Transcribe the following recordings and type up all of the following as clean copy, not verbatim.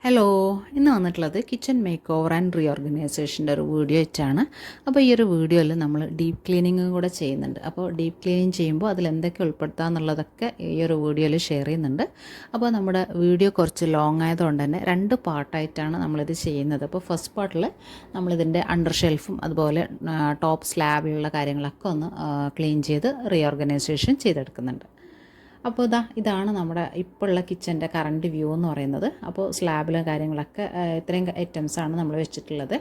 Hello, ഇന്ന് വന്നിട്ടുള്ളത് kitchen make over and റീഓർഗനൈസേഷൻ്റെ ഒരു വീഡിയോ ആയിട്ടാണ്. അപ്പോൾ ഈ ഒരു വീഡിയോയിൽ നമ്മൾ ഡീപ്പ് ക്ലീനിങ്ങും കൂടെ ചെയ്യുന്നുണ്ട്. അപ്പോൾ ഡീപ്പ് ക്ലീനിങ് ചെയ്യുമ്പോൾ അതിൽ എന്തൊക്കെ ഉൾപ്പെടുത്തുക എന്നുള്ളതൊക്കെ ഈ ഒരു വീഡിയോയിൽ ഷെയർ ചെയ്യുന്നുണ്ട്. അപ്പോൾ നമ്മുടെ വീഡിയോ കുറച്ച് ലോങ് ആയതുകൊണ്ട് തന്നെ 2 പാർട്ടായിട്ടാണ് നമ്മളിത് ചെയ്യുന്നത്. അപ്പോൾ ഫസ്റ്റ് പാർട്ടിൽ നമ്മളിതിൻ്റെ അണ്ടർ ഷെൽഫും അതുപോലെ ടോപ്പ് സ്ലാബിലുള്ള കാര്യങ്ങളൊക്കെ ഒന്ന് ക്ലീൻ ചെയ്ത് റീഓർഗനൈസേഷൻ ചെയ്തെടുക്കുന്നുണ്ട്. അപ്പോൾ ഇതാണ് നമ്മുടെ ഇപ്പോൾ ഉള്ള കിച്ചൻ്റെ കറണ്ട് വ്യൂ എന്ന് പറയുന്നത്. അപ്പോൾ സ്ലാബിലും കാര്യങ്ങളൊക്കെ ഇത്രയും ഐറ്റംസാണ് നമ്മൾ വെച്ചിട്ടുള്ളത്.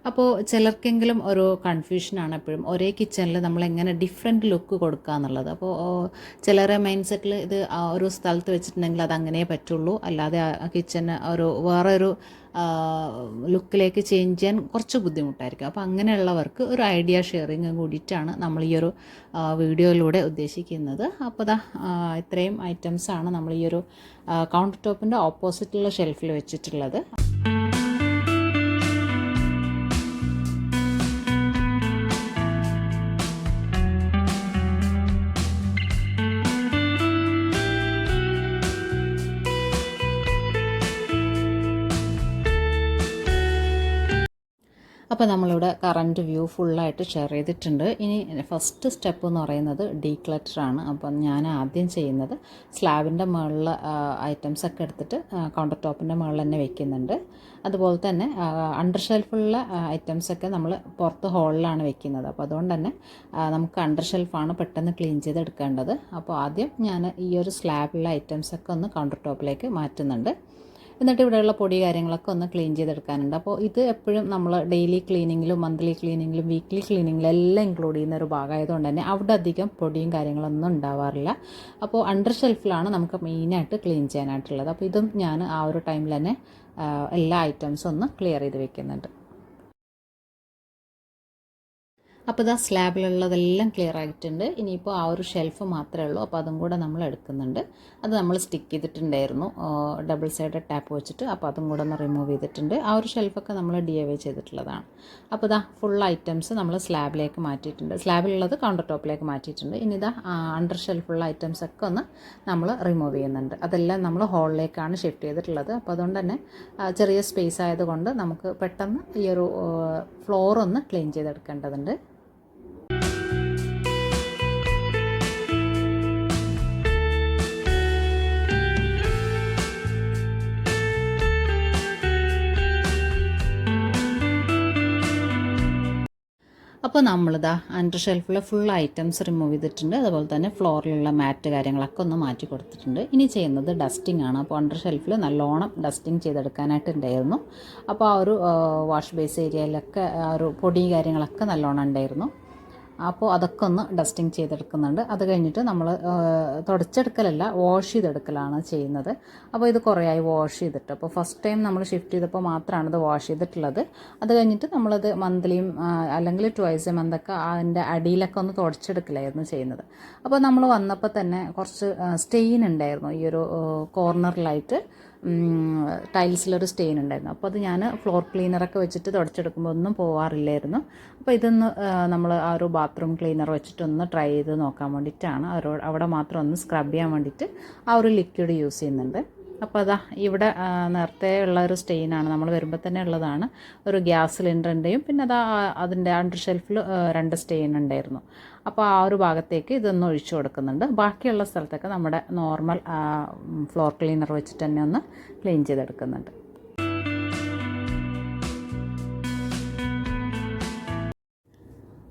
അപ്പോൾ ചിലർക്കെങ്കിലും ഒരു കൺഫ്യൂഷനാണ് എപ്പോഴും ഒരേ കിച്ചണിൽ നമ്മളെങ്ങനെ ഡിഫറെൻറ്റ് ലുക്ക് കൊടുക്കുക എന്നുള്ളത്. അപ്പോൾ ചിലരെ മൈൻഡ് സെറ്റിൽ ഇത് ഒരു സ്ഥലത്ത് വെച്ചിട്ടുണ്ടെങ്കിൽ അത് അങ്ങനെ പറ്റുള്ളൂ, അല്ലാതെ ആ കിച്ചന് വേറൊരു ലുക്കിലേക്ക് ചേഞ്ച് ചെയ്യാൻ കുറച്ച് ബുദ്ധിമുട്ടായിരിക്കും. അപ്പോൾ അങ്ങനെയുള്ളവർക്ക് ഒരു ഐഡിയ ഷെയറിങ് കൂടിയിട്ടാണ് നമ്മൾ ഈ ഒരു വീഡിയോയിലൂടെ ഉദ്ദേശിക്കുന്നത്. അപ്പോൾ ഇത്രയും ഐറ്റംസാണ് നമ്മൾ ഈ ഒരു കൗണ്ടർ ടോപ്പിൻ്റെ ഓപ്പോസിറ്റുള്ള ഷെൽഫിൽ വെച്ചിട്ടുള്ളത്. അപ്പോൾ നമ്മളിവിടെ കറൻറ്റ് വ്യൂ ഫുള്ളായിട്ട് ഷെയർ ചെയ്തിട്ടുണ്ട്. ഇനി ഫസ്റ്റ് സ്റ്റെപ്പ് എന്ന് പറയുന്നത് ഡീക്ലറ്ററാണ്. അപ്പം ഞാൻ ആദ്യം ചെയ്യുന്നത് സ്ലാബിൻ്റെ മുകളിൽ ഐറ്റംസൊക്കെ എടുത്തിട്ട് കൗണ്ടർ ടോപ്പിൻ്റെ മുകളിൽ തന്നെ വെക്കുന്നുണ്ട്. അതുപോലെ തന്നെ അണ്ടർ ഷെൽഫുള്ള ഐറ്റംസൊക്കെ നമ്മൾ പുറത്ത് ഹോളിലാണ് വെക്കുന്നത്. അപ്പോൾ അതുകൊണ്ട് തന്നെ നമുക്ക് അണ്ടർ ഷെൽഫാണ് പെട്ടെന്ന് ക്ലീൻ ചെയ്തെടുക്കേണ്ടത്. അപ്പോൾ ആദ്യം ഞാൻ ഈ ഒരു സ്ലാബിലുള്ള ഐറ്റംസൊക്കെ ഒന്ന് കൗണ്ടർ ടോപ്പിലേക്ക് മാറ്റുന്നുണ്ട്. എന്നിട്ട് ഇവിടെയുള്ള പൊടി കാര്യങ്ങളൊക്കെ ഒന്ന് ക്ലീൻ ചെയ്തെടുക്കാനുണ്ട്. അപ്പോൾ ഇത് എപ്പോഴും നമ്മൾ ഡെയിലി ക്ലീനിങ്ങിലും മന്ത്ലി ക്ലീനിങ്ങിലും വീക്ക്ലി ക്ലീനിങ്ങിലും എല്ലാം ഇൻക്ലൂഡ് ചെയ്യുന്ന ഒരു ഭാഗമായതുകൊണ്ട് തന്നെ അവിടെ അധികം പൊടിയും കാര്യങ്ങളൊന്നും ഉണ്ടാവാറില്ല. അപ്പോൾ അണ്ടർ ഷെൽഫിലാണ് നമുക്ക് മെയിനായിട്ട് ക്ലീൻ ചെയ്യാനായിട്ടുള്ളത്. അപ്പോൾ ഇതും ഞാൻ ആ ഒരു ടൈമിൽ തന്നെ എല്ലാ ഐറ്റംസും ഒന്ന് ക്ലിയർ ചെയ്ത് വെക്കുന്നുണ്ട്. അപ്പോൾ സ്ലാബിലുള്ളതെല്ലാം ക്ലിയർ ആയിട്ടുണ്ട്. ഇനിയിപ്പോൾ ആ ഒരു ഷെൽഫ് മാത്രമേ ഉള്ളൂ. അപ്പോൾ അതും കൂടെ നമ്മൾ എടുക്കുന്നുണ്ട്. അത് നമ്മൾ സ്റ്റിക്ക് ചെയ്തിട്ടുണ്ടായിരുന്നു ഡബിൾ സൈഡ് ടാപ്പ് വെച്ചിട്ട്. അപ്പോൾ അതും കൂടെ ഒന്ന് റിമൂവ് ചെയ്തിട്ടുണ്ട്. ആ ഒരു ഷെൽഫൊക്കെ നമ്മൾ DIY ചെയ്തിട്ടുള്ളതാണ്. അപ്പോൾ ഫുൾ ഐറ്റംസ് നമ്മൾ സ്ലാബിലേക്ക് മാറ്റിയിട്ടുണ്ട്. സ്ലാബിലുള്ളത് കൗണ്ടർ ടോപ്പിലേക്ക് മാറ്റിയിട്ടുണ്ട്. ഇനി അണ്ടർ ഷെൽഫുള്ള ഐറ്റംസൊക്കെ ഒന്ന് നമ്മൾ റിമൂവ് ചെയ്യുന്നുണ്ട്. അതെല്ലാം നമ്മൾ ഹോളിലേക്കാണ് ഷിഫ്റ്റ് ചെയ്തിട്ടുള്ളത്. അപ്പോൾ അതുകൊണ്ട് തന്നെ ചെറിയ സ്പേസ് ആയതുകൊണ്ട് നമുക്ക് പെട്ടെന്ന് ഈ ഒരു ഫ്ലോർ ഒന്ന് ക്ലീൻ ചെയ്തെടുക്കേണ്ടതുണ്ട്. അപ്പോൾ നമ്മളിതാ അണ്ടർ ഷെൽഫിലെ ഫുൾ ഐറ്റംസ് റിമൂവ് ചെയ്തിട്ടുണ്ട്. അതുപോലെ തന്നെ ഫ്ലോറിലുള്ള മാറ്റ് കാര്യങ്ങളൊക്കെ ഒന്ന് മാറ്റി കൊടുത്തിട്ടുണ്ട്. ഇനി ചെയ്യുന്നത് ഡസ്റ്റിംഗ് ആണ്. അപ്പോൾ അണ്ടർ ഷെൽഫിൽ നല്ലോണം ഡസ്റ്റിംഗ് ചെയ്തെടുക്കാനായിട്ടുണ്ടായിരുന്നു. അപ്പോൾ ആ ഒരു വാഷ് ബേസ് ഏരിയയിലൊക്കെ ആ ഒരു പൊടി കാര്യങ്ങളൊക്കെ നല്ലോണം ഉണ്ടായിരുന്നു. അപ്പോൾ അതൊക്കെ ഒന്ന് ഡസ്റ്റിങ് ചെയ്തെടുക്കുന്നുണ്ട്. അത് കഴിഞ്ഞിട്ട് നമ്മൾ തുടച്ചെടുക്കലല്ല, വാഷ് ചെയ്തെടുക്കലാണ് ചെയ്യുന്നത്. അപ്പോൾ ഇത് കുറേയായി വാഷ് ചെയ്തിട്ട്, അപ്പോൾ ഫസ്റ്റ് ടൈം നമ്മൾ ഷിഫ്റ്റ് ചെയ്തപ്പോൾ മാത്രമാണ് ഇത് വാഷ് ചെയ്തിട്ടുള്ളത്. അത് കഴിഞ്ഞിട്ട് നമ്മളത് മന്ത്ലിയും അല്ലെങ്കിൽ ട്വൈസ് എ മന്തൊക്കെ അതിൻ്റെ അടിയിലൊക്കെ ഒന്ന് തുടച്ചെടുക്കലായിരുന്നു ചെയ്യുന്നത്. അപ്പോൾ നമ്മൾ വന്നപ്പോൾ തന്നെ കുറച്ച് സ്റ്റെയിൻ ഉണ്ടായിരുന്നു ഈ ഒരു കോർണറിലായിട്ട്. ടൈൽസിലൊരു സ്റ്റെയിൻ ഉണ്ടായിരുന്നു. അപ്പോൾ അത് ഞാൻ ഫ്ലോർ ക്ലീനറൊക്കെ വെച്ചിട്ട് തുടച്ചെടുക്കുമ്പോൾ ഒന്നും പോവാറില്ലായിരുന്നു. അപ്പോൾ ഇതൊന്ന് നമ്മൾ ആ ഒരു ബാത്റൂം ക്ലീനർ വെച്ചിട്ടൊന്ന് ട്രൈ ചെയ്ത് നോക്കാൻ വേണ്ടിയിട്ടാണ്. അവിടെ മാത്രം ഒന്ന് സ്ക്രബ് ചെയ്യാൻ വേണ്ടിയിട്ട് ആ ഒരു ലിക്വിഡ് യൂസ് ചെയ്യുന്നുണ്ട്. അപ്പോൾ ഇവിടെ നേരത്തെ ഉള്ള ഒരു സ്റ്റെയിനാണ്, നമ്മൾ വരുമ്പോൾ തന്നെ ഉള്ളതാണ്. ഒരു ഗ്യാസ് സിലിണ്ടറിൻ്റെയും പിന്നെ അതിൻ്റെ അണ്ടർ ഷെൽഫിൽ 2 സ്റ്റെയിൻ ഉണ്ടായിരുന്നു. അപ്പോൾ ആ ഒരു ഭാഗത്തേക്ക് ഇതൊന്ന് ഒഴിച്ചു കൊടുക്കുന്നുണ്ട്. ബാക്കിയുള്ള സ്ഥലത്തൊക്കെ നമ്മുടെ നോർമൽ ഫ്ലോർ ക്ലീനർ വെച്ചിട്ട് തന്നെ ഒന്ന് ക്ലീൻ ചെയ്തെടുക്കുന്നുണ്ട്.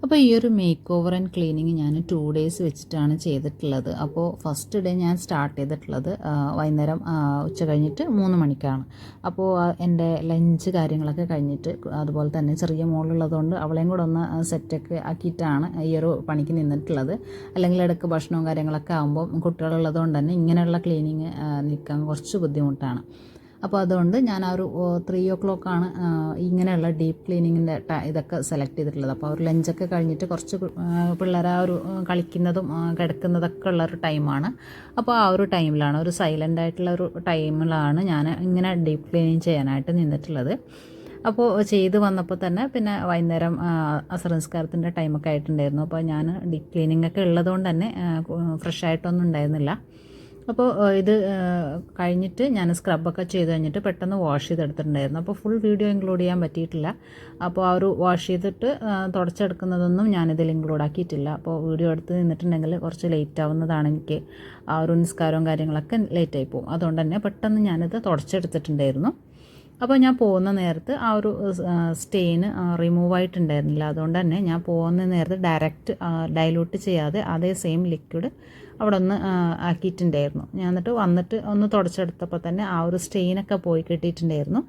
അപ്പോൾ ഈ ഒരു മേക്ക് ഓവർ ആൻഡ് ക്ലീനിങ് ഞാൻ 2 ഡേയ്സ് വെച്ചിട്ടാണ് ചെയ്തിട്ടുള്ളത്. അപ്പോൾ ഫസ്റ്റ് ഡേ ഞാൻ സ്റ്റാർട്ട് ചെയ്തിട്ടുള്ളത് വൈകുന്നേരം ഉച്ച കഴിഞ്ഞിട്ട് 3 മണിക്കാണ്. അപ്പോൾ എൻ്റെ ലഞ്ച് കാര്യങ്ങളൊക്കെ കഴിഞ്ഞിട്ട്, അതുപോലെ തന്നെ ചെറിയ മോളുള്ളതുകൊണ്ട് അവളെയും കൂടെ ഒന്ന് സെറ്റൊക്കെ ആക്കിയിട്ടാണ് ഈ ഒരു പണിക്ക് നിന്നിട്ടുള്ളത്. അല്ലെങ്കിൽ ഇടയ്ക്ക് ഭക്ഷണവും കാര്യങ്ങളൊക്കെ ആകുമ്പോൾ കുട്ടികളുള്ളതുകൊണ്ട് തന്നെ ഇങ്ങനെയുള്ള ക്ലീനിങ് നിൽക്കാൻ കുറച്ച് ബുദ്ധിമുട്ടാണ്. അപ്പോൾ അതുകൊണ്ട് ഞാൻ ആ ഒരു 3 o'clock ഇങ്ങനെയുള്ള ഡീപ്പ് ക്ലീനിങ്ങിൻ്റെ ഇതൊക്കെ സെലക്ട് ചെയ്തിട്ടുള്ളത്. അപ്പോൾ ഒരു ലഞ്ചൊക്കെ കഴിഞ്ഞിട്ട് കുറച്ച് പിള്ളേരെ ആ ഒരു കളിക്കുന്നതും കിടക്കുന്നതൊക്കെ ഉള്ളൊരു ടൈമാണ്. അപ്പോൾ ആ ഒരു ടൈമിലാണ്, ഒരു സൈലൻ്റ് ആയിട്ടുള്ള ഒരു ടൈമിലാണ് ഞാൻ ഇങ്ങനെ ഡീപ്പ് ക്ലീനിങ് ചെയ്യാനായിട്ട് നിന്നിട്ടുള്ളത്. അപ്പോൾ ചെയ്ത് വന്നപ്പോൾ തന്നെ പിന്നെ വൈകുന്നേരം അസർ നിസ്കാരത്തിൻ്റെ ടൈമൊക്കെ ആയിട്ടുണ്ടായിരുന്നു. അപ്പോൾ ഞാൻ ഡീപ്പ് ക്ലീനിങ് ഒക്കെ ഉള്ളതുകൊണ്ട് തന്നെ ഫ്രഷ് ആയിട്ടൊന്നും ഉണ്ടായിരുന്നില്ല. അപ്പോൾ ഇത് കഴിഞ്ഞിട്ട് ഞാൻ സ്ക്രബൊക്കെ ചെയ്ത് കഴിഞ്ഞിട്ട് പെട്ടെന്ന് വാഷ് ചെയ്തെടുത്തിട്ടുണ്ടായിരുന്നു. അപ്പോൾ ഫുൾ വീഡിയോ ഇൻക്ലൂഡ് ചെയ്യാൻ പറ്റിയിട്ടില്ല. അപ്പോൾ ആ ഒരു വാഷ് ചെയ്തിട്ട് തുടച്ചെടുക്കുന്നതൊന്നും ഞാനിതിൽ ഇൻക്ലൂഡ് ആക്കിയിട്ടില്ല. അപ്പോൾ വീഡിയോ എടുത്ത് നിന്നിട്ടുണ്ടെങ്കിൽ കുറച്ച് ലേറ്റ് ആവുന്നതാണ്. എനിക്ക് ആ ഒരു നിസ്കാരവും കാര്യങ്ങളൊക്കെ ലേറ്റായി പോകും. അതുകൊണ്ട് തന്നെ പെട്ടെന്ന് ഞാനിത് തുടച്ചെടുത്തിട്ടുണ്ടായിരുന്നു. അപ്പോൾ ഞാൻ പോകുന്ന നേരത്ത് ആ ഒരു സ്റ്റെയിന് റിമൂവ് ആയിട്ടുണ്ടായിരുന്നില്ല. അതുകൊണ്ട് തന്നെ ഞാൻ പോകുന്ന നേരത്ത് ഡയറക്റ്റ് ഡൈലൂട്ട് ചെയ്യാതെ അതേ സെയിം ലിക്വിഡ് അവിടെ ഒന്ന് ആക്കിയിട്ടുണ്ടായിരുന്നു. ഞാൻ വന്നിട്ട് ഒന്ന് തുടച്ചെടുത്തപ്പോൾ തന്നെ ആ ഒരു സ്റ്റെയിനൊക്കെ പോയി കിട്ടിയിട്ടുണ്ടായിരുന്നു.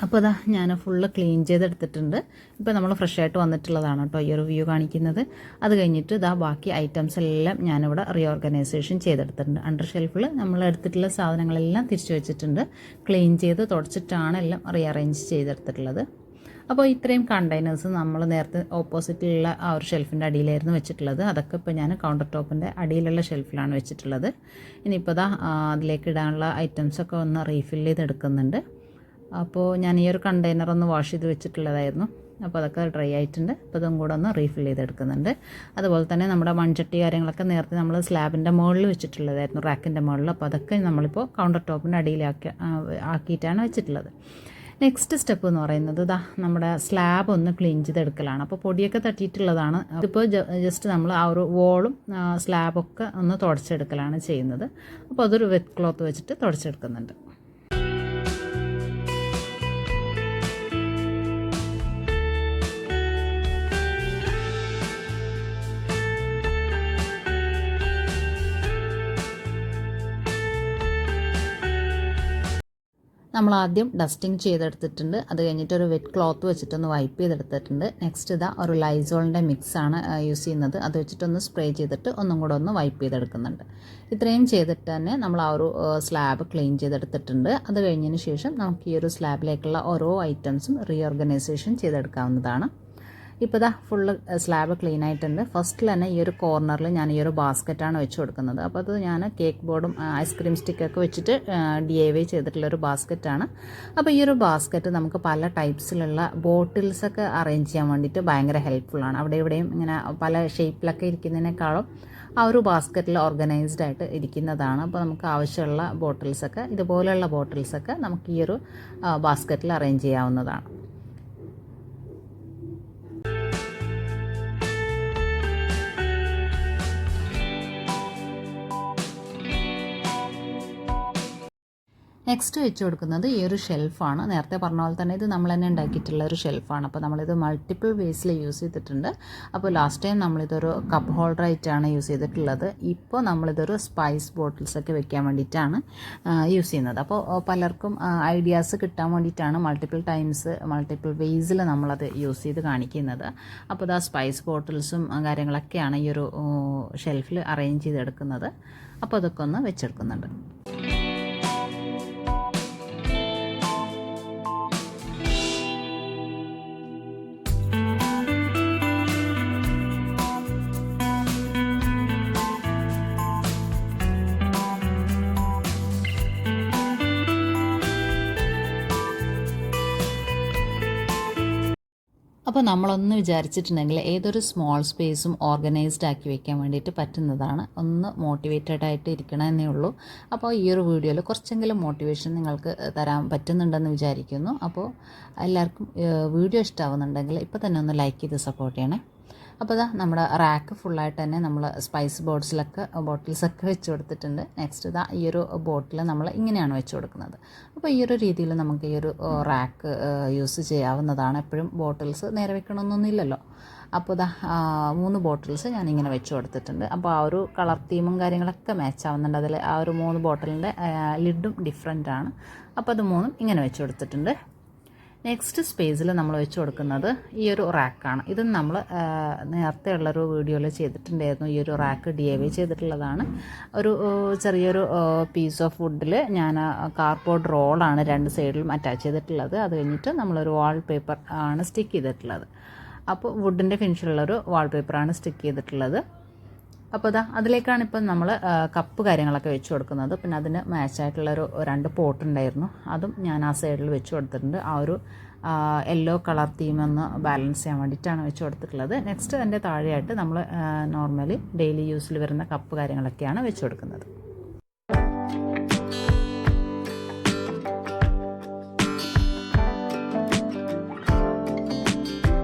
അപ്പോൾ അതാ ഞാൻ ഫുള്ള് ക്ലീൻ ചെയ്തെടുത്തിട്ടുണ്ട്. ഇപ്പോൾ നമ്മൾ ഫ്രഷ് ആയിട്ട് വന്നിട്ടുള്ളതാണ് കേട്ടോ ഈ ഒരു വ്യൂ കാണിക്കുന്നത്. അത് കഴിഞ്ഞിട്ട് ഇതാ ബാക്കി ഐറ്റംസ് എല്ലാം ഞാനിവിടെ റീഓർഗനൈസേഷൻ ചെയ്തെടുത്തിട്ടുണ്ട്. അണ്ടർ ഷെൽഫിൽ നമ്മൾ എടുത്തിട്ടുള്ള സാധനങ്ങളെല്ലാം തിരിച്ചു വെച്ചിട്ടുണ്ട്. ക്ലീൻ ചെയ്ത് തുടച്ചിട്ടാണ് എല്ലാം റീഅറേഞ്ച് ചെയ്തെടുത്തിട്ടുള്ളത്. അപ്പോൾ ഇത്രയും കണ്ടെയ്നേഴ്സ് നമ്മൾ നേരത്തെ ഓപ്പോസിറ്റിലുള്ള ആ ഒരു ഷെൽഫിൻ്റെ അടിയിലായിരുന്നു വെച്ചിട്ടുള്ളത്. അതൊക്കെ ഇപ്പോൾ ഞാൻ കൗണ്ടർ ടോപ്പിൻ്റെ അടിയിലുള്ള ഷെൽഫിലാണ് വെച്ചിട്ടുള്ളത്. ഇനിയിപ്പോൾ ഇതാ അതിലേക്ക് ഇടാനുള്ള ഐറ്റംസൊക്കെ ഒന്ന് റീഫിൽ ചെയ്തെടുക്കുന്നുണ്ട്. അപ്പോൾ ഞാൻ ഈ ഒരു കണ്ടെയ്നർ ഒന്ന് വാഷ് ചെയ്ത് വെച്ചിട്ടുള്ളതായിരുന്നു. അപ്പോൾ അതൊക്കെ ഡ്രൈ ആയിട്ടുണ്ട്. അപ്പോൾ ഇതും കൂടെ ഒന്ന് റീഫിൽ ചെയ്തെടുക്കുന്നുണ്ട്. അതുപോലെ തന്നെ നമ്മുടെ മൺചട്ടി കാര്യങ്ങളൊക്കെ നേരത്തെ നമ്മൾ സ്ലാബിൻ്റെ മുകളിൽ വെച്ചിട്ടുള്ളതായിരുന്നു, റാക്കിൻ്റെ മുകളിൽ. അപ്പോൾ അതൊക്കെ നമ്മളിപ്പോൾ കൗണ്ടർ ടോപ്പിൻ്റെ ആക്കിയിട്ടാണ് വെച്ചിട്ടുള്ളത്. നെക്സ്റ്റ് സ്റ്റെപ്പ് എന്ന് പറയുന്നത് ഇതാ നമ്മുടെ സ്ലാബ് ഒന്ന് ക്ലീൻ ചെയ്തെടുക്കലാണ്. അപ്പോൾ പൊടിയൊക്കെ തട്ടിയിട്ടുള്ളതാണ്. ഇതിപ്പോൾ ജസ്റ്റ് നമ്മൾ ആ ഒരു വോളും സ്ലാബൊക്കെ ഒന്ന് തുടച്ചെടുക്കലാണ് ചെയ്യുന്നത്. അപ്പോൾ അതൊരു വെറ്റ് ക്ലോത്ത് വെച്ചിട്ട് തുടച്ചെടുക്കുന്നുണ്ട്. നമ്മൾ ആദ്യം ഡസ്റ്റിങ് ചെയ്തെടുത്തിട്ടുണ്ട്. അത് കഴിഞ്ഞിട്ട് ഒരു വെറ്റ് ക്ലോത്ത് വെച്ചിട്ടൊന്ന് വൈപ്പ് ചെയ്തെടുത്തിട്ടുണ്ട്. നെക്സ്റ്റ് ഇതാ ഒരു ലൈസോളിൻ്റെ മിക്സാണ് യൂസ് ചെയ്യുന്നത്. അത് വെച്ചിട്ടൊന്ന് സ്പ്രേ ചെയ്തിട്ട് ഒന്നും കൂടെ ഒന്ന് വൈപ്പ് ചെയ്തെടുക്കുന്നുണ്ട്. ഇത്രയും ചെയ്തിട്ട് തന്നെ നമ്മൾ ആ ഒരു സ്ലാബ് ക്ലീൻ ചെയ്തെടുത്തിട്ടുണ്ട്. അത് കഴിഞ്ഞതിന് ശേഷം നമുക്ക് ഈ ഒരു സ്ലാബിലേക്കുള്ള ഓരോ ഐറ്റംസും റീഓർഗനൈസേഷൻ ചെയ്തെടുക്കാവുന്നതാണ്. ഇപ്പോൾ ഇതാ ഫുള്ള് സ്ലാബ് ക്ലീൻ ആയിട്ടുണ്ട്. ഫസ്റ്റിൽ തന്നെ ഈ ഒരു കോർണറിൽ ഞാൻ ഈ ഒരു ബാസ്ക്കറ്റാണ് വെച്ച് കൊടുക്കുന്നത്. അപ്പോൾ അത് ഞാൻ കേക്ക് ബോർഡും ഐസ്ക്രീം സ്റ്റിക്കൊക്കെ വെച്ചിട്ട് DIY ചെയ്തിട്ടുള്ളൊരു ബാസ്ക്കറ്റാണ്. അപ്പോൾ ഈ ഒരു ബാസ്ക്കറ്റ് നമുക്ക് പല ടൈപ്സിലുള്ള ബോട്ടിൽസൊക്കെ അറേഞ്ച് ചെയ്യാൻ വേണ്ടിയിട്ട് ഭയങ്കര ഹെൽപ്ഫുള്ളാണ്. അവിടെ ഇവിടെയും ഇങ്ങനെ പല ഷേപ്പിലൊക്കെ ഇരിക്കുന്നതിനേക്കാളും ആ ഒരു ബാസ്ക്കറ്റിൽ ഓർഗനൈസ്ഡ് ആയിട്ട് ഇരിക്കുന്നതാണ്. അപ്പോൾ നമുക്ക് ആവശ്യമുള്ള ബോട്ടിൽസൊക്കെ, ഇതുപോലെയുള്ള ബോട്ടിൽസൊക്കെ നമുക്ക് ഈ ഒരു ബാസ്ക്കറ്റിൽ അറേഞ്ച് ചെയ്യാവുന്നതാണ്. നെക്സ്റ്റ് വെച്ച് കൊടുക്കുന്നത് ഈ ഒരു ഷെൽഫാണ്. നേരത്തെ പറഞ്ഞ പോലെ തന്നെ ഇത് നമ്മൾ തന്നെ ഉണ്ടാക്കിയിട്ടുള്ള ഒരു ഷെൽഫാണ്. അപ്പോൾ നമ്മളിത് മൾട്ടിപ്പിൾ വേസിൽ യൂസ് ചെയ്തിട്ടുണ്ട്. അപ്പോൾ ലാസ്റ്റ് ടൈം നമ്മളിതൊരു കപ്പ് ഹോൾഡർ ആയിട്ടാണ് യൂസ് ചെയ്തിട്ടുള്ളത്. ഇപ്പോൾ നമ്മളിതൊരു സ്പൈസ് ബോട്ടിൽസൊക്കെ വെക്കാൻ വേണ്ടിയിട്ടാണ് യൂസ് ചെയ്യുന്നത്. അപ്പോൾ പലർക്കും ഐഡിയാസ് കിട്ടാൻ വേണ്ടിയിട്ടാണ് മൾട്ടിപ്പിൾ ടൈംസ് മൾട്ടിപ്പിൾ വേസിൽ നമ്മളത് യൂസ് ചെയ്ത് കാണിക്കുന്നത്. അപ്പോൾ ഇതാ സ്പൈസ് ബോട്ടിൽസും കാര്യങ്ങളൊക്കെയാണ് ഈ ഒരു ഷെൽഫിൽ അറേഞ്ച് ചെയ്തെടുക്കുന്നത്. അപ്പോൾ അതൊക്കെ ഒന്ന് വെച്ചെടുക്കുന്നുണ്ട്. അപ്പോൾ നമ്മളൊന്ന് വിചാരിച്ചിട്ടുണ്ടെങ്കിൽ ഏതൊരു സ്മോൾ സ്പേസും ഓർഗനൈസ്ഡ് ആക്കി വെക്കാൻ വേണ്ടിയിട്ട് പറ്റുന്നതാണ്. ഒന്ന് മോട്ടിവേറ്റഡ് ആയിട്ട് ഇരിക്കണമെന്നേ ഉള്ളൂ. അപ്പോൾ ഈ ഒരു വീഡിയോയിൽ കുറച്ചെങ്കിലും മോട്ടിവേഷൻ നിങ്ങൾക്ക് തരാൻ പറ്റുന്നുണ്ടെന്ന് വിചാരിക്കുന്നു. അപ്പോൾ എല്ലാവർക്കും വീഡിയോ ഇഷ്ടമാവുന്നുണ്ടെങ്കിൽ ഇപ്പോൾ തന്നെ ഒന്ന് ലൈക്ക് ചെയ്ത് സപ്പോർട്ട് ചെയ്യണേ. അപ്പോൾ ഇതാ നമ്മുടെ റാക്ക് ഫുള്ളായിട്ട് തന്നെ നമ്മൾ സ്പൈസ് ബോട്ടിൽസൊക്കെ വെച്ച് കൊടുത്തിട്ടുണ്ട്. നെക്സ്റ്റ് ഇതാ ഈ ഒരു ബോട്ടിൽ നമ്മൾ ഇങ്ങനെയാണ് വെച്ച് കൊടുക്കുന്നത്. അപ്പോൾ ഈ ഒരു രീതിയിൽ നമുക്ക് ഈ ഒരു റാക്ക് യൂസ് ചെയ്യാവുന്നതാണ്. എപ്പോഴും ബോട്ടിൽസ് നേരെ വെക്കണമെന്നൊന്നുമില്ലല്ലോ. അപ്പോൾ ഇതാ 3 ബോട്ടിൽസ് ഞാനിങ്ങനെ വെച്ച് കൊടുത്തിട്ടുണ്ട്. അപ്പോൾ ആ ഒരു കളർ തീമും കാര്യങ്ങളൊക്കെ മാച്ച് ആവുന്നുണ്ട്. അതിൽ ആ ഒരു 3 ബോട്ടിലിൻ്റെ ലിഡും ഡിഫറെൻ്റ് ആണ്. അപ്പോൾ അത് 3ഉം ഇങ്ങനെ വെച്ച് കൊടുത്തിട്ടുണ്ട്. നെക്സ്റ്റ് സ്പേസിൽ നമ്മൾ വെച്ച് കൊടുക്കുന്നത് ഈ ഒരു റാക്കാണ്. ഇത് നമ്മൾ നേരത്തെ ഉള്ളൊരു വീഡിയോയിൽ ചെയ്തിട്ടുണ്ടായിരുന്നു. ഈ ഒരു റാക്ക് DIY ചെയ്തിട്ടുള്ളതാണ്. ഒരു ചെറിയൊരു പീസ് ഓഫ് വുഡിൽ ഞാൻ കാർഡ്ബോർഡ് റോളാണ് 2 സൈഡിലും അറ്റാച്ച് ചെയ്തിട്ടുള്ളത്. അത് കഴിഞ്ഞിട്ട് നമ്മളൊരു വാൾപേപ്പർ ആണ് സ്റ്റിക്ക് ചെയ്തിട്ടുള്ളത്. അപ്പോൾ വുഡിൻ്റെ ഫിനിഷിലുള്ളൊരു വാൾപേപ്പറാണ് സ്റ്റിക്ക് ചെയ്തിട്ടുള്ളത്. അപ്പോൾ ഇതാ അതിലേക്കാണ് ഇപ്പം നമ്മൾ കപ്പ് കാര്യങ്ങളൊക്കെ വെച്ച് കൊടുക്കുന്നത്. പിന്നെ അതിന് മാച്ചായിട്ടുള്ളൊരു 2 പോട്ട് ഉണ്ടായിരുന്നു. അതും ഞാൻ ആ സൈഡിൽ വെച്ച് കൊടുത്തിട്ടുണ്ട്. ആ ഒരു യെല്ലോ കളർ തീമൊന്ന് ബാലൻസ് ചെയ്യാൻ വേണ്ടിയിട്ടാണ് വെച്ച് കൊടുത്തിട്ടുള്ളത്. നെക്സ്റ്റ് അതിൻ്റെ താഴെയായിട്ട് നമ്മൾ നോർമലി ഡെയിലി യൂസിൽ വരുന്ന കപ്പ് കാര്യങ്ങളൊക്കെയാണ് വെച്ച് കൊടുക്കുന്നത്.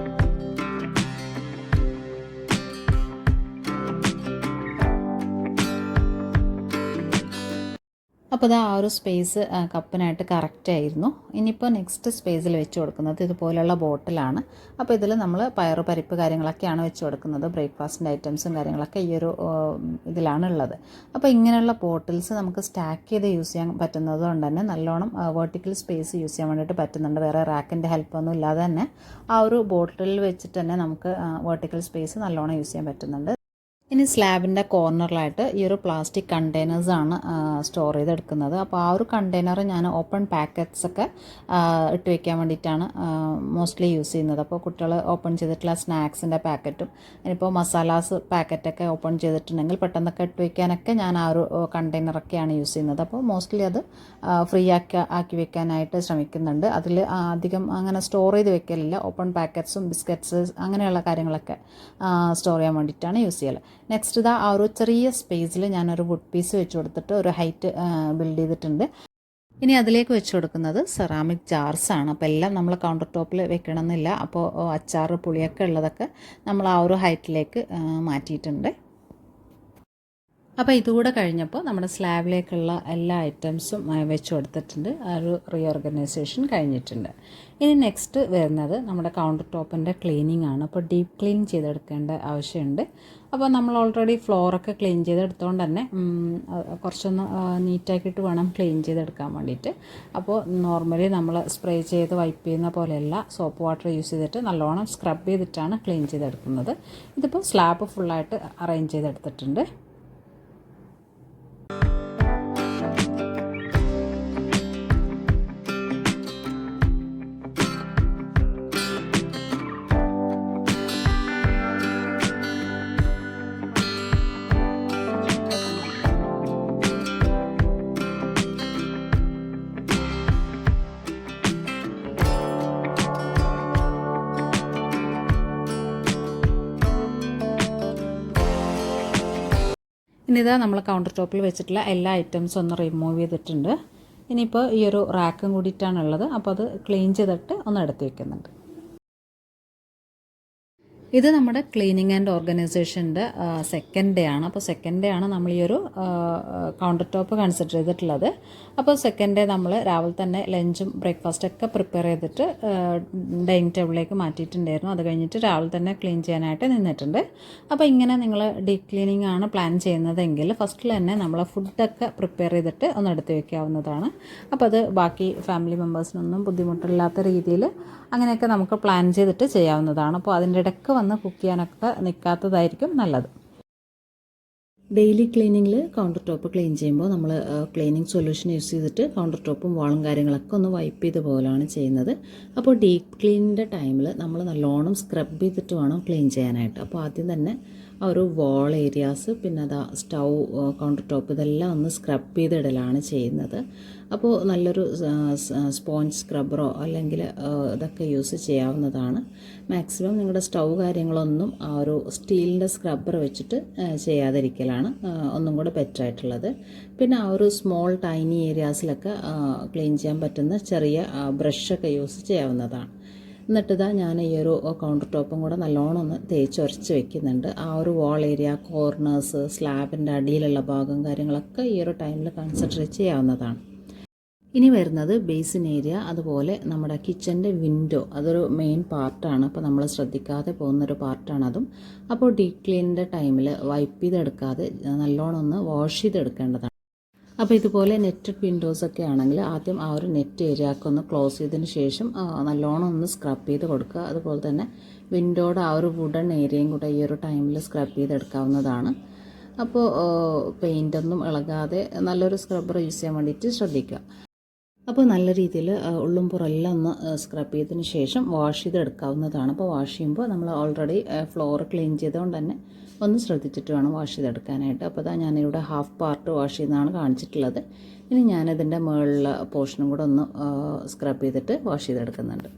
അപ്പോൾ ആ ഒരു സ്പേസ് കപ്പിനായിട്ട് കറക്റ്റ് ആയിരുന്നു. ഇനിയിപ്പോൾ നെക്സ്റ്റ് സ്പേസിൽ വെച്ച് കൊടുക്കുന്നത് ഇതുപോലെയുള്ള ബോട്ടിലാണ്. അപ്പോൾ ഇതിൽ നമ്മൾ പയറ് പരിപ്പ് കാര്യങ്ങളൊക്കെയാണ് വെച്ച് കൊടുക്കുന്നത്. ബ്രേക്ക്ഫാസ്റ്റിൻ്റെ ഐറ്റംസും കാര്യങ്ങളൊക്കെ ഈ ഒരു ഇതിലാണ് ഉള്ളത്. അപ്പോൾ ഇങ്ങനെയുള്ള ബോട്ടിൽസ് നമുക്ക് സ്റ്റാക്ക് ചെയ്ത് യൂസ് ചെയ്യാൻ പറ്റുന്നത് കൊണ്ട് തന്നെ നല്ലോണം വെർട്ടിക്കൽ സ്പേസ് യൂസ് ചെയ്യാൻ വേണ്ടിയിട്ട് പറ്റുന്നുണ്ട്. വേറെ റാക്കിൻ്റെ ഹെൽപ്പൊന്നും ഇല്ലാതെ തന്നെ ആ ഒരു ബോട്ടിലിൽ വെച്ചിട്ട് തന്നെ നമുക്ക് വെർട്ടിക്കൽ സ്പേസ് നല്ലോണം യൂസ് ചെയ്യാൻ പറ്റുന്നുണ്ട്. ഇനി സ്ലാബിൻ്റെ കോർണറിലായിട്ട് ഈ ഒരു പ്ലാസ്റ്റിക് കണ്ടെയ്നേഴ്സാണ് സ്റ്റോർ ചെയ്തെടുക്കുന്നത്. അപ്പോൾ ആ ഒരു കണ്ടെയ്നർ ഞാൻ ഓപ്പൺ പാക്കറ്റ്സൊക്കെ ഇട്ട് വയ്ക്കാൻ വേണ്ടിയിട്ടാണ് മോസ്റ്റ്ലി യൂസ് ചെയ്യുന്നത്. അപ്പോൾ കുട്ടികൾ ഓപ്പൺ ചെയ്തിട്ടുള്ള സ്നാക്സിൻ്റെ പാക്കറ്റും ഇനിയിപ്പോൾ മസാലാസ് പാക്കറ്റൊക്കെ ഓപ്പൺ ചെയ്തിട്ടുണ്ടെങ്കിൽ പെട്ടെന്നൊക്കെ ഇട്ട് വയ്ക്കാനൊക്കെ ഞാൻ ആ ഒരു കണ്ടെയ്നറൊക്കെയാണ് യൂസ് ചെയ്യുന്നത്. അപ്പോൾ മോസ്റ്റ്ലി അത് ഫ്രീ ആക്കി വെക്കാനായിട്ട് ശ്രമിക്കുന്നുണ്ട്. അതിൽ അധികം അങ്ങനെ സ്റ്റോർ ചെയ്ത് വെക്കലില്ല. ഓപ്പൺ പാക്കറ്റ്സും ബിസ്ക്കറ്റ്സ് അങ്ങനെയുള്ള കാര്യങ്ങളൊക്കെ സ്റ്റോർ ചെയ്യാൻ വേണ്ടിയിട്ടാണ് യൂസ് ചെയ്യൽ. നെക്സ്റ്റ് ആ ഒരു ചെറിയ സ്പേസിൽ ഞാനൊരു വുഡ് പീസ് വെച്ച് കൊടുത്തിട്ട് ഒരു ഹൈറ്റ് ബിൽഡ് ചെയ്തിട്ടുണ്ട്. ഇനി അതിലേക്ക് വെച്ച് കൊടുക്കുന്നത് സെറാമിക് ജാർസാണ്. അപ്പോൾ എല്ലാം നമ്മൾ കൗണ്ടർ ടോപ്പിൽ വെക്കണമെന്നില്ല. അപ്പോൾ അച്ചാർ പുളിയൊക്കെ ഉള്ളതൊക്കെ നമ്മൾ ആ ഒരു ഹൈറ്റിലേക്ക് മാറ്റിയിട്ടുണ്ട്. അപ്പോൾ ഇതുകൂടെ കഴിഞ്ഞപ്പോൾ നമ്മുടെ സ്ലാബിലേക്കുള്ള എല്ലാ ഐറ്റംസും വെച്ച് കൊടുത്തിട്ടുണ്ട്. ആ ഒരു റീഓർഗനൈസേഷൻ കഴിഞ്ഞിട്ടുണ്ട്. ഇനി നെക്സ്റ്റ് വരുന്നത് നമ്മുടെ കൗണ്ടർ ടോപ്പിൻ്റെ ക്ലീനിങ് ആണ്. അപ്പോൾ ഡീപ്പ് ക്ലീൻ ചെയ്തെടുക്കേണ്ട ആവശ്യമുണ്ട്. അപ്പോൾ നമ്മൾ ഓൾറെഡി ഫ്ലോറൊക്കെ ക്ലീൻ ചെയ്തെടുത്തുകൊണ്ട് തന്നെ കുറച്ചൊന്ന് നീറ്റാക്കിയിട്ട് വേണം ക്ലീൻ ചെയ്തെടുക്കാൻ വേണ്ടിയിട്ട്. അപ്പോൾ നോർമലി നമ്മൾ സ്പ്രേ ചെയ്ത് വൈപ്പ് ചെയ്യുന്ന പോലെയല്ല, സോപ്പ് വാട്ടർ യൂസ് ചെയ്തിട്ട് നല്ലോണം സ്ക്രബ് ചെയ്തിട്ടാണ് ക്ലീൻ ചെയ്തെടുക്കുന്നത്. ഇതിപ്പോൾ സ്ലാബ് ഫുള്ളായിട്ട് അറേഞ്ച് ചെയ്തെടുത്തിട്ടുണ്ട്. ഇനിതാ നമ്മൾ കൗണ്ടർ ടോപ്പിൽ വെച്ചിട്ടുള്ള എല്ലാ ഐറ്റംസും ഒന്ന് റിമൂവ് ചെയ്തിട്ടുണ്ട്. ഇനിയിപ്പോൾ ഈ ഒരു റാക്കും കൂടിയിട്ടാണുള്ളത്. അപ്പോൾ അത് ക്ലീൻ ചെയ്തിട്ട് ഒന്ന് എടുത്ത് വയ്ക്കുന്നുണ്ട്. ഇത് നമ്മുടെ ക്ലീനിങ് ആൻഡ് ഓർഗനൈസേഷൻ്റെ സെക്കൻഡ് ഡേ ആണ്. അപ്പോൾ സെക്കൻഡ് ഡേ ആണ് നമ്മൾ ഈ ഒരു കൗണ്ടർ ടോപ്പ് കൺസിഡർ ചെയ്തിട്ടുള്ളത്. അപ്പോൾ സെക്കൻഡ് ഡേ നമ്മൾ രാവിലെ തന്നെ ലഞ്ചും ബ്രേക്ക്ഫാസ്റ്റൊക്കെ പ്രിപ്പയർ ചെയ്തിട്ട് ഡൈനിങ് ടേബിളിലേക്ക് മാറ്റിയിട്ടുണ്ടായിരുന്നു. അത് കഴിഞ്ഞിട്ട് രാവിലെ തന്നെ ക്ലീൻ ചെയ്യാനായിട്ട് നിന്നിട്ടുണ്ട്. അപ്പോൾ ഇങ്ങനെ നിങ്ങൾ ഡീപ്പ് ക്ലീനിങ് ആണ് പ്ലാൻ ചെയ്യുന്നതെങ്കിൽ ഫസ്റ്റിൽ തന്നെ നമ്മൾ ഫുഡൊക്കെ പ്രിപ്പയർ ചെയ്തിട്ട് ഒന്ന് എടുത്ത് വയ്ക്കാവുന്നതാണ്. അപ്പോൾ അത് ബാക്കി ഫാമിലി മെമ്പേഴ്സിനൊന്നും ബുദ്ധിമുട്ടില്ലാത്ത രീതിയിൽ അങ്ങനെയൊക്കെ നമുക്ക് പ്ലാൻ ചെയ്തിട്ട് ചെയ്യാവുന്നതാണ്. അപ്പോൾ അതിൻ്റെ ഇടയ്ക്ക് വന്ന് കുക്ക് ചെയ്യാനൊക്കെ നിൽക്കാത്തതായിരിക്കും നല്ലത്. ഡെയിലി ക്ലീനിങ്ങിൽ കൗണ്ടർ ടോപ്പ് ക്ലീൻ ചെയ്യുമ്പോൾ നമ്മൾ ക്ലീനിങ് സൊല്യൂഷൻ യൂസ് ചെയ്തിട്ട് കൗണ്ടർ ടോപ്പും വാളും കാര്യങ്ങളൊക്കെ ഒന്ന് വൈപ്പ് ചെയ്ത പോലെയാണ് ചെയ്യുന്നത്. അപ്പോൾ ഡീപ്പ് ക്ലീനിൻ്റെ ടൈമിൽ നമ്മൾ നല്ലോണം സ്ക്രബ് ചെയ്തിട്ട് വേണം ക്ലീൻ ചെയ്യാനായിട്ട്. അപ്പോൾ ആദ്യം തന്നെ ആ ഒരു വാൾ ഏരിയാസ്, പിന്നെ അതാ സ്റ്റൗ, കൗണ്ടർ ടോപ്പ് ഇതെല്ലാം ഒന്ന് സ്ക്രബ് ചെയ്തിടലാണ് ചെയ്യുന്നത്. അപ്പോൾ നല്ലൊരു സ്പോഞ്ച് സ്ക്രബ്ബറോ അല്ലെങ്കിൽ ഇതൊക്കെ യൂസ് ചെയ്യാവുന്നതാണ്. മാക്സിമം നിങ്ങളുടെ സ്റ്റൗ കാര്യങ്ങളൊന്നും ആ ഒരു സ്റ്റീലിൻ്റെ സ്ക്രബ്ബർ വെച്ചിട്ട് ചെയ്യാതിരിക്കലാണ് ഒന്നും കൂടെ ബെറ്റർ ആയിട്ടുള്ളത്. പിന്നെ ആ ഒരു സ്മോൾ ടൈനി ഏരിയാസിലൊക്കെ ക്ലീൻ ചെയ്യാൻ പറ്റുന്ന ചെറിയ ബ്രഷൊക്കെ യൂസ് ചെയ്യാവുന്നതാണ്. എന്നിട്ടിതാ ഞാൻ ഈ ഒരു കൗണ്ടർ ടോപ്പും കൂടെ നല്ലോണം ഒന്ന് തേച്ചൊരച്ച് വെക്കുന്നുണ്ട്. ആ ഒരു വാൾ ഏരിയ, കോർണേഴ്സ്, സ്ലാബിൻ്റെ അടിയിലുള്ള ഭാഗം കാര്യങ്ങളൊക്കെ ഈ ഒരു ടൈമിൽ കൺസിഡർ ചെയ്യാവുന്നതാണ്. ഇനി വരുന്നത് ബേസിൻ ഏരിയ, അതുപോലെ നമ്മുടെ കിച്ചൻ്റെ വിൻഡോ, അതൊരു മെയിൻ പാർട്ടാണ്. അപ്പോൾ നമ്മൾ ശ്രദ്ധിക്കാതെ പോകുന്നൊരു പാർട്ടാണതും. അപ്പോൾ ഡീപ്പ് ക്ലീനിൻ്റെ ടൈമിൽ വൈപ്പ് ചെയ്തെടുക്കാതെ നല്ലോണം ഒന്ന് വാഷ് ചെയ്തെടുക്കേണ്ടതാണ്. അപ്പോൾ ഇതുപോലെ നെറ്റഡ് വിൻഡോസൊക്കെ ആണെങ്കിൽ ആദ്യം ആ ഒരു നെറ്റ് ഏരിയയൊക്കെ ഒന്ന് ക്ലോസ് ചെയ്തതിന് ശേഷം നല്ലോണം ഒന്ന് സ്ക്രബ് ചെയ്ത് കൊടുക്കുക. അതുപോലെ തന്നെ വിൻഡോയുടെ ആ ഒരു വുഡൻ ഏരിയയും കൂടെ ഈ ഒരു ടൈമിൽ സ്ക്രബ് ചെയ്തെടുക്കാവുന്നതാണ്. അപ്പോൾ പെയിൻ്റൊന്നും ഇളകാതെ നല്ലൊരു സ്ക്രബ്ബർ യൂസ് ചെയ്യാൻ വേണ്ടിയിട്ട് ശ്രദ്ധിക്കുക. അപ്പോൾ നല്ല രീതിയിൽ ഉള്ളും പുറമെല്ലാം ഒന്ന് സ്ക്രബ് ചെയ്തതിന് ശേഷം വാഷ് ചെയ്തെടുക്കാവുന്നതാണ്. അപ്പോൾ വാഷ് ചെയ്യുമ്പോൾ നമ്മൾ ഓൾറെഡി ഫ്ലോർ ക്ലീൻ ചെയ്തുകൊണ്ട് തന്നെ ഒന്ന് ശ്രദ്ധിച്ചിട്ട് വേണം വാഷ് ചെയ്തെടുക്കാനായിട്ട്. അപ്പോൾ അതാ ഞാനിവിടെ ഹാഫ് പാർട്ട് വാഷ് ചെയ്യുന്നതാണ് കാണിച്ചിട്ടുള്ളത്. ഇനി ഞാനിതിൻ്റെ മുകളിലുള്ള പോർഷനും കൂടെ ഒന്ന് സ്ക്രബ് ചെയ്തിട്ട് വാഷ് ചെയ്തെടുക്കുന്നുണ്ട്.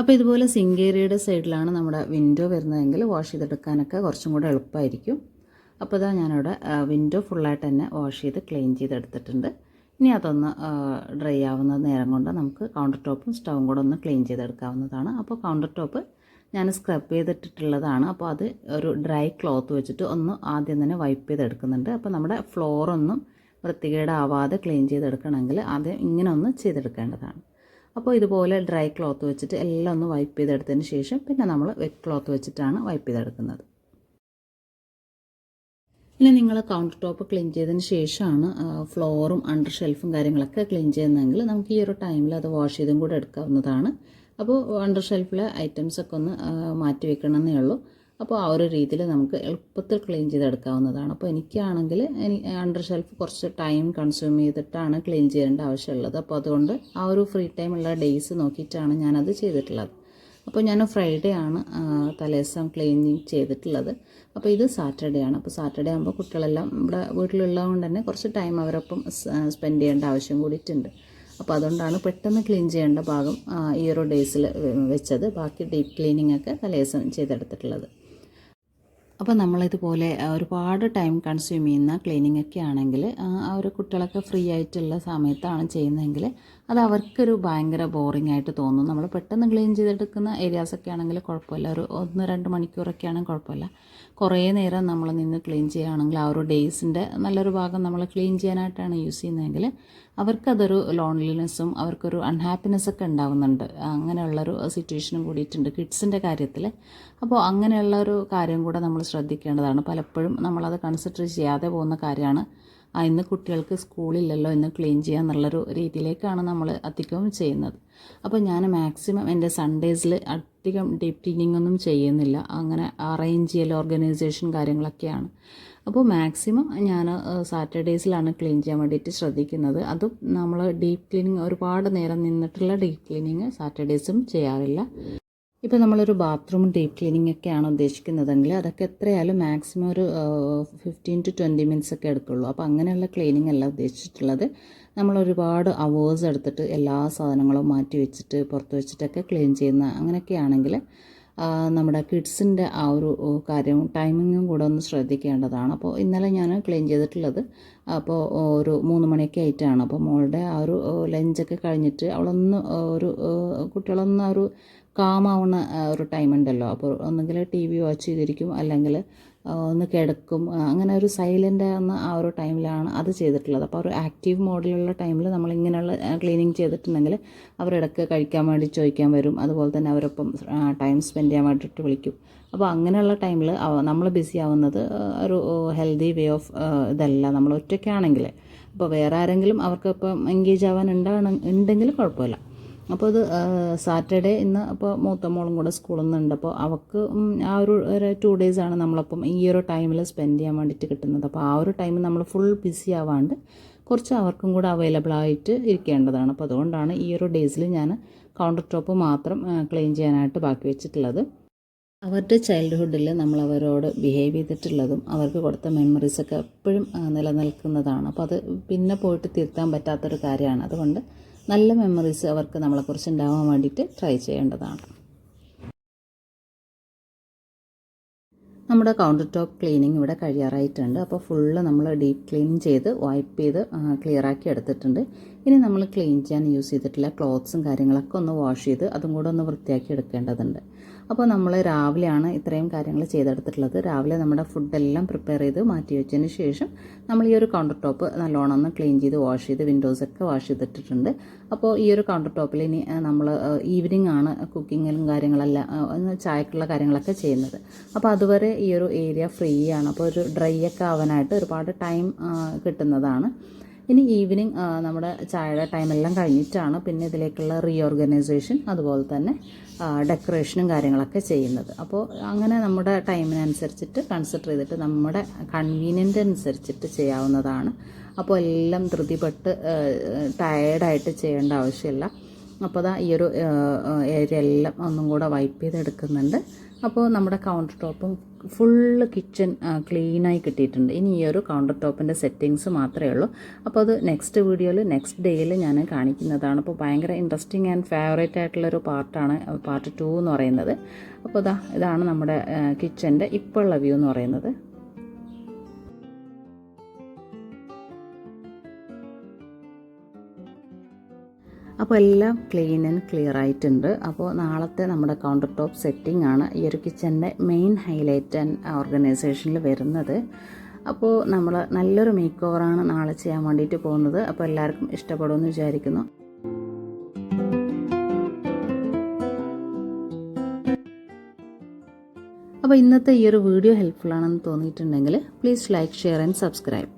അപ്പോൾ ഇതുപോലെ സിങ്ക് ഏരിയയുടെ സൈഡിലാണ് നമ്മുടെ വിൻഡോ വരുന്നതെങ്കിൽ വാഷ് ചെയ്തെടുക്കാനൊക്കെ കുറച്ചും കൂടെ എളുപ്പമായിരിക്കും. അപ്പോൾ ഇതാ ഞാനവിടെ വിൻഡോ ഫുള്ളായിട്ട് തന്നെ വാഷ് ചെയ്ത് ക്ലീൻ ചെയ്തെടുത്തിട്ടുണ്ട്. ഇനി അതൊന്ന് ഡ്രൈ ആവുന്ന നേരം കൊണ്ട് നമുക്ക് കൗണ്ടർ ടോപ്പും സ്റ്റൗവും കൂടെ ഒന്ന് ക്ലീൻ ചെയ്തെടുക്കാവുന്നതാണ്. അപ്പോൾ കൗണ്ടർ ടോപ്പ് ഞാൻ സ്ക്രബ് ചെയ്തിട്ടുള്ളതാണ്. അപ്പോൾ അത് ഒരു ഡ്രൈ ക്ലോത്ത് വെച്ചിട്ട് ഒന്ന് ആദ്യം തന്നെ വൈപ്പ് ചെയ്തെടുക്കുന്നുണ്ട്. അപ്പോൾ നമ്മുടെ ഫ്ലോറൊന്നും വൃത്തികേടാവാതെ ക്ലീൻ ചെയ്തെടുക്കണമെങ്കിൽ ആദ്യം ഇങ്ങനെ ഒന്ന് ചെയ്തെടുക്കേണ്ടതാണ്. അപ്പോൾ ഇതുപോലെ ഡ്രൈ ക്ലോത്ത് വെച്ചിട്ട് എല്ലാം ഒന്ന് വൈപ്പ് ചെയ്തെടുത്തതിന് ശേഷം പിന്നെ നമ്മൾ വെറ്റ് ക്ലോത്ത് വെച്ചിട്ടാണ് വൈപ്പ് ചെയ്തെടുക്കുന്നത്. ഇനി നിങ്ങൾ കൗണ്ടർ ടോപ്പ് ക്ലീൻ ചെയ്തതിന് ശേഷമാണ് ഫ്ലോറും അണ്ടർ ഷെൽഫും കാര്യങ്ങളൊക്കെ ക്ലീൻ ചെയ്യുന്നതെങ്കിൽ നമുക്ക് ഈ ഒരു ടൈമിൽ അത് വാഷ് ചെയ്തും കൂടെ എടുക്കാവുന്നതാണ്. അപ്പോൾ അണ്ടർ ഷെൽഫിലെ ഐറ്റംസൊക്കെ ഒന്ന് മാറ്റി വെക്കണമെന്നേ ഉള്ളൂ. അപ്പോൾ ആ ഒരു രീതിയിൽ നമുക്ക് എളുപ്പത്തിൽ ക്ലീൻ ചെയ്തെടുക്കാവുന്നതാണ്. അപ്പോൾ എനിക്കാണെങ്കിൽ അണ്ടർ ഷെൽഫ് കുറച്ച് ടൈം കൺസ്യൂം ചെയ്തിട്ടാണ് ക്ലീൻ ചെയ്യേണ്ട ആവശ്യമുള്ളത്. അപ്പോൾ അതുകൊണ്ട് ആ ഒരു ഫ്രീ ടൈം ഉള്ള ഡേയ്സ് നോക്കിയിട്ടാണ് ഞാനത് ചെയ്തിട്ടുള്ളത്. അപ്പോൾ ഞാൻ ഫ്രൈഡേ ആണ് തലേദിവസം ക്ലീനിങ് ചെയ്തിട്ടുള്ളത്. അപ്പോൾ ഇത് സാറ്റർഡേ ആണ്. അപ്പോൾ സാറ്റർഡേ ആകുമ്പോൾ കുട്ടികളെല്ലാം ഇവിടെ വീട്ടിലുള്ളത് കൊണ്ട് തന്നെ കുറച്ച് ടൈം അവരൊപ്പം സ്പെൻഡ് ചെയ്യേണ്ട ആവശ്യം കൂടിയിട്ടുണ്ട്. അപ്പോൾ അതുകൊണ്ടാണ് പെട്ടെന്ന് ക്ലീൻ ചെയ്യേണ്ട ഭാഗം ഈ ഒരു ഡേയ്സിൽ വെച്ചത്. ബാക്കി ഡീപ്പ് ക്ലീനിങ് ഒക്കെ തലേദിവസം ചെയ്തെടുത്തിട്ടുള്ളത്. അപ്പോൾ നമ്മളിതുപോലെ ഒരുപാട് ടൈം കൺസ്യൂം ചെയ്യുന്ന ക്ലീനിങ് ഒക്കെ ആണെങ്കിൽ ആ ഒരു കുട്ടികളൊക്കെ ഫ്രീ ആയിട്ടുള്ള സമയത്താണ് ചെയ്യുന്നതെങ്കിൽ അത് അവർക്കൊരു ഭയങ്കര ബോറിംഗ് ആയിട്ട് തോന്നും. നമ്മൾ പെട്ടെന്ന് ക്ലീൻ ചെയ്തെടുക്കുന്ന ഏരിയാസൊക്കെ ആണെങ്കിൽ കുഴപ്പമില്ല, ഒരു 1-2 മണിക്കൂറൊക്കെ ആണെങ്കിൽ കുഴപ്പമില്ല. കുറേ നേരം നമ്മൾ നിന്ന് ക്ലീൻ ചെയ്യുകയാണെങ്കിൽ ആ ഒരു ഡേയ്സിൻ്റെ നല്ലൊരു ഭാഗം നമ്മൾ ക്ലീൻ ചെയ്യാനായിട്ടാണ് യൂസ് ചെയ്യുന്നതെങ്കിൽ അവർക്കതൊരു ലോൺലിനെസ്സും അവർക്കൊരു അൺഹാപ്പിനെസ്സൊക്കെ ഉണ്ടാകുന്നുണ്ട്. അങ്ങനെയുള്ളൊരു സിറ്റുവേഷനും കൂടിയിട്ടുണ്ട് കിഡ്സിൻ്റെ കാര്യത്തിൽ. അപ്പോൾ അങ്ങനെയുള്ളൊരു കാര്യം കൂടെ നമ്മൾ ശ്രദ്ധിക്കേണ്ടതാണ്. പലപ്പോഴും നമ്മളത് കൺസിഡർ ചെയ്യാതെ പോകുന്ന കാര്യമാണ്. ഇന്ന് കുട്ടികൾക്ക് സ്കൂളില്ലല്ലോ, ഇന്ന് ക്ലീൻ ചെയ്യാന്നുള്ളൊരു രീതിയിലേക്കാണ് നമ്മൾ അധികവും ചെയ്യുന്നത്. അപ്പോൾ ഞാൻ മാക്സിമം എൻ്റെ സൺഡേസിൽ അധികം ഡീപ്പ് ക്ലീനിങ് ഒന്നും ചെയ്യുന്നില്ല. അങ്ങനെ അറേഞ്ച് ചെയ്യൽ ഓർഗനൈസേഷൻ കാര്യങ്ങളൊക്കെയാണ്. അപ്പോൾ മാക്സിമം ഞാൻ സാറ്റർഡേസിലാണ് ക്ലീൻ ചെയ്യാൻ വേണ്ടിയിട്ട് ശ്രദ്ധിക്കുന്നത്. അതും നമ്മൾ ഡീപ്പ് ക്ലീനിങ് ഒരുപാട് നേരം നിന്നിട്ടുള്ള ഡീപ്പ് ക്ലീനിങ് സാറ്റർഡേസും ചെയ്യാറില്ല. ഇപ്പോൾ നമ്മളൊരു ബാത്റൂം ഡീപ്പ് ക്ലീനിങ് ഒക്കെയാണ് ഉദ്ദേശിക്കുന്നതെങ്കിൽ അതൊക്കെ എത്രയായാലും മാക്സിമം ഒരു 15 to 20 മിനിറ്റ്സ് ഒക്കെ എടുക്കുള്ളൂ. അപ്പോൾ അങ്ങനെയുള്ള ക്ലീനിങ് അല്ല ഉദ്ദേശിച്ചിട്ടുള്ളത്. നമ്മൾ ഒരുപാട് അവേഴ്സ് എടുത്തിട്ട് എല്ലാ സാധനങ്ങളും മാറ്റി വെച്ചിട്ട് പുറത്ത് വെച്ചിട്ടൊക്കെ ക്ലീൻ ചെയ്യുന്ന അങ്ങനെയൊക്കെയാണെങ്കിൽ നമ്മുടെ കിഡ്സിൻ്റെ ആ ഒരു കാര്യവും ടൈമിങ്ങും കൂടെ ഒന്ന് ശ്രദ്ധിക്കേണ്ടതാണ്. അപ്പോൾ ഇന്നലെ ഞാൻ ക്ലീൻ ചെയ്തിട്ടുള്ളത് അപ്പോൾ ഒരു 3 മണിയൊക്കെ ആയിട്ടാണ്. അപ്പോൾ മോളുടെ ആ ഒരു ലഞ്ചൊക്കെ കഴിഞ്ഞിട്ട് അവളൊന്ന് കുട്ടികളൊന്ന് ഒരു കാമാവുന്ന ഒരു ടൈം ഉണ്ടല്ലോ. അപ്പോൾ ഒന്നുകിൽ TV വാച്ച് ചെയ്തിരിക്കും, അല്ലെങ്കിൽ ഒന്ന് കിടക്കും. അങ്ങനെ ഒരു സൈലൻ്റ് ആകുന്ന ആ ഒരു ടൈമിലാണ് അത് ചെയ്തിട്ടുള്ളത്. അപ്പോൾ ഒരു ആക്റ്റീവ് മോഡിലുള്ള ടൈമിൽ നമ്മളിങ്ങനെയുള്ള ക്ലീനിങ് ചെയ്തിട്ടുണ്ടെങ്കിൽ അവരിടയ്ക്ക് കഴിക്കാൻ വേണ്ടി ചോദിക്കാൻ വരും. അതുപോലെ തന്നെ അവരൊപ്പം ടൈം സ്പെൻഡ് ചെയ്യാൻ വേണ്ടിയിട്ട് വിളിക്കും. അപ്പോൾ അങ്ങനെയുള്ള ടൈമിൽ നമ്മൾ ബിസി ആവുന്നത് ഒരു ഹെൽത്തി വേ ഓഫ് ഇതല്ല നമ്മൾ ഒറ്റയ്ക്കാണെങ്കിൽ. അപ്പോൾ വേറെ ആരെങ്കിലും അവർക്കിപ്പം എൻഗേജ് ആവാൻ ഉണ്ടെങ്കിൽ കുഴപ്പമില്ല. അപ്പോൾ ഇത് സാറ്റർഡേ ഇന്ന് അപ്പോൾ മൂത്ത മോളും കൂടെ സ്കൂളിൽ നിന്നുണ്ട്. അപ്പോൾ അവൾക്ക് ആ ഒരു 2 ഡേയ്സാണ് നമ്മളപ്പം ഈ ഒരു ടൈമിൽ സ്പെൻഡ് ചെയ്യാൻ വേണ്ടിയിട്ട് കിട്ടുന്നത്. അപ്പോൾ ആ ഒരു ടൈം നമ്മൾ ഫുൾ ബിസി ആവാണ്ട് കുറച്ച് അവർക്കും കൂടെ അവൈലബിൾ ആയിട്ട് ഇരിക്കേണ്ടതാണ്. അപ്പോൾ അതുകൊണ്ടാണ് ഈ ഒരു ഡേയ്സിൽ ഞാൻ കൗണ്ടർ ടോപ്പ് മാത്രം ക്ലീൻ ചെയ്യാനായിട്ട് ബാക്കി വെച്ചിട്ടുള്ളത്. അവരുടെ ചൈൽഡ്ഹുഡിൽ നമ്മൾ അവരോട് ബിഹേവ് ചെയ്തിട്ടുള്ളതും അവർക്ക് കൊടുത്ത മെമ്മറീസൊക്കെ എപ്പോഴും നിലനിൽക്കുന്നതാണ്. അപ്പോൾ അത് പിന്നെ പോയിട്ട് തിരുത്താൻ പറ്റാത്തൊരു കാര്യമാണ്. അതുകൊണ്ട് നല്ല മെമ്മറീസ് അവർക്ക് നമ്മളെക്കുറിച്ച് ഉണ്ടാവാൻ വേണ്ടിയിട്ട് ട്രൈ ചെയ്യേണ്ടതാണ്. നമ്മുടെ കൗണ്ടർ ടോപ്പ് ക്ലീനിങ് ഇവിടെ കഴിയാറായിട്ടുണ്ട്. അപ്പോൾ ഫുള്ള് നമ്മൾ ഡീപ്പ് ക്ലീൻ ചെയ്ത് വൈപ്പ് ചെയ്ത് ക്ലിയറാക്കി എടുത്തിട്ടുണ്ട്. ഇനി നമ്മൾ ക്ലീൻ ചെയ്യാൻ യൂസ് ചെയ്തിട്ടുള്ള ക്ലോത്ത്സും കാര്യങ്ങളൊക്കെ ഒന്ന് വാഷ് ചെയ്ത് അതും കൂടെ ഒന്ന് വൃത്തിയാക്കി എടുക്കേണ്ടതുണ്ട്. അപ്പോൾ നമ്മൾ രാവിലെയാണ് ഇത്രയും കാര്യങ്ങൾ ചെയ്തെടുത്തിട്ടുള്ളത്. രാവിലെ നമ്മുടെ ഫുഡെല്ലാം പ്രിപ്പയർ ചെയ്ത് മാറ്റി വെച്ചതിന് ശേഷം നമ്മൾ ഈ ഒരു കൗണ്ടർ ടോപ്പ് നല്ലോണം ഒന്ന് ക്ലീൻ ചെയ്ത് വാഷ് ചെയ്ത് വിൻഡോസൊക്കെ വാഷ് ചെയ്തിട്ടിട്ടുണ്ട്. അപ്പോൾ ഈ ഒരു കൗണ്ടർ ടോപ്പിൽ ഇനി നമ്മൾ ഈവനിങ് ആണ് കുക്കിങ്ങിലും കാര്യങ്ങളെല്ലാം ചായക്കുള്ള കാര്യങ്ങളൊക്കെ ചെയ്യുന്നത്. അപ്പോൾ അതുവരെ ഈ ഒരു ഏരിയ ഫ്രീ ആണ്. അപ്പോൾ ഒരു ഡ്രൈ ഒക്കെ ആവാനായിട്ട് ഒരുപാട് ടൈം കിട്ടുന്നതാണ്. ഇനി ഈവനിങ് നമ്മുടെ ചായയുടെ ടൈമെല്ലാം കഴിഞ്ഞിട്ടാണ് പിന്നെ ഇതിലേക്കുള്ള റീഓർഗനൈസേഷൻ അതുപോലെ തന്നെ ഡെക്കറേഷനും കാര്യങ്ങളൊക്കെ ചെയ്യുന്നത്. അപ്പോൾ അങ്ങനെ നമ്മുടെ ടൈമിനനുസരിച്ചിട്ട് കൺസിഡർ ചെയ്തിട്ട് നമ്മുടെ കൺവീനിയൻ്റ് അനുസരിച്ചിട്ട് ചെയ്യാവുന്നതാണ്. അപ്പോൾ എല്ലാം ധൃതിപ്പെട്ട് ടയേർഡായിട്ട് ചെയ്യേണ്ട ആവശ്യമില്ല. അപ്പോൾ ഈ ഒരു ഏരിയ എല്ലാം ഒന്നും കൂടെ വൈപ്പ് ചെയ്തെടുക്കുന്നുണ്ട്. അപ്പോൾ നമ്മുടെ കൗണ്ടർ ടോപ്പും ഫുള്ള് കിച്ചൺ ക്ലീനായി കിട്ടിയിട്ടുണ്ട്. ഇനി ഈ ഒരു കൗണ്ടർ ടോപ്പിൻ്റെ സെറ്റിങ്സ് മാത്രമേ ഉള്ളൂ. അപ്പോൾ അത് നെക്സ്റ്റ് വീഡിയോയിൽ നെക്സ്റ്റ് ഡേയിൽ ഞാൻ കാണിക്കുന്നതാണ്. അപ്പോൾ ഭയങ്കര ഇൻട്രസ്റ്റിംഗ് ആൻഡ് ഫേവറേറ്റ് ആയിട്ടുള്ളൊരു പാർട്ടാണ് പാർട്ട് 2 എന്ന് പറയുന്നത്. അപ്പോൾ ഇതാണ് നമ്മുടെ കിച്ചൻ്റെ ഇപ്പോൾ ഉള്ള വ്യൂ എന്ന് പറയുന്നത്. അപ്പോൾ എല്ലാം ക്ലീൻ ആൻഡ് ക്ലിയർ ആയിട്ടുണ്ട്. അപ്പോൾ നാളത്തെ നമ്മുടെ കൗണ്ടർ ടോപ്പ് സെറ്റിംഗ് ആണ് ഈ ഒരു കിച്ചൻ്റെ മെയിൻ ഹൈലൈറ്റ് ആൻഡ് ഓർഗനൈസേഷനിൽ വരുന്നത്. അപ്പോൾ നമ്മൾ നല്ലൊരു മേക്ക് ഓവറാണ് നാളെ ചെയ്യാൻ വേണ്ടിയിട്ട് പോകുന്നത്. അപ്പോൾ എല്ലാവർക്കും ഇഷ്ടപ്പെടുമെന്ന് വിചാരിക്കുന്നു. അപ്പോൾ ഇന്നത്തെ ഈ ഒരു വീഡിയോ ഹെൽപ്ഫുൾ ആണെന്ന് തോന്നിയിട്ടുണ്ടെങ്കിൽ please like, share and subscribe.